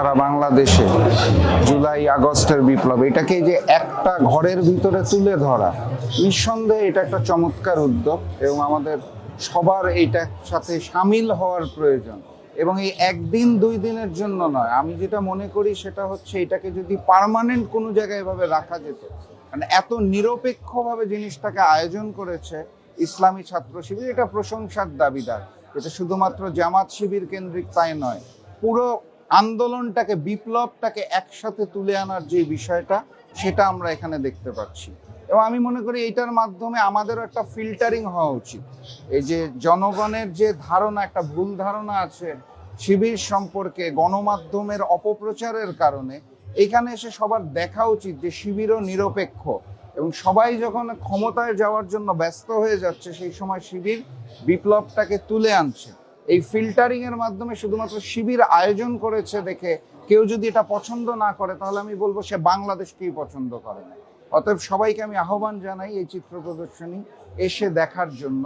সারা বাংলাদেশে জুলাই আগস্টের বিপ্লব, এটাকে যে একটা ঘরের ভিতরে তুলে ধরা, নিঃসন্দেহে এটা একটা চমৎকার উদ্যোগ এবং আমাদের সবার এইটার সাথে সামিল হওয়ার প্রয়োজন। এবং এই একদিন দুই দিনের জন্য নয়, আমি যেটা মনে করি সেটা হচ্ছে এটাকে যদি পার্মানেন্ট কোনো জায়গায় এভাবে রাখা যেত, মানে এত নিরপেক্ষভাবে জিনিসটাকে আয়োজন করেছে ইসলামী ছাত্র শিবির, এটা প্রশংসার দাবিদার। এটা শুধুমাত্র জামাত শিবির কেন্দ্রিক তাই নয়, পুরো আন্দোলনটাকে, বিপ্লবটাকে একসাথে তুলে আনার যে বিষয়টা, সেটা আমরা এখানে দেখতে পাচ্ছি। এবং আমি মনে করি এইটার মাধ্যমে আমাদেরও একটা ফিল্টারিং হওয়া উচিত। এই যে জনগণের যে ধারণা, একটা ভুল ধারণা আছে শিবির সম্পর্কে গণমাধ্যমের অপপ্রচারের কারণে, এখানে এসে সবার দেখা উচিত যে শিবিরও নিরপেক্ষ। এবং সবাই যখন ক্ষমতায় যাওয়ার জন্য ব্যস্ত হয়ে যাচ্ছে, সেই সময় শিবির বিপ্লবটাকে তুলে আনছে। এই ফিল্টারিং এর মাধ্যমে শুধুমাত্র শিবির আয়োজন করেছে দেখে কেউ যদি এটা পছন্দ না করে, তাহলে আমি বলবো সে বাংলাদেশকেই পছন্দ করে না। অতএব সবাইকে আমি আহ্বান জানাই এই চিত্র প্রদর্শনী এসে দেখার জন্য।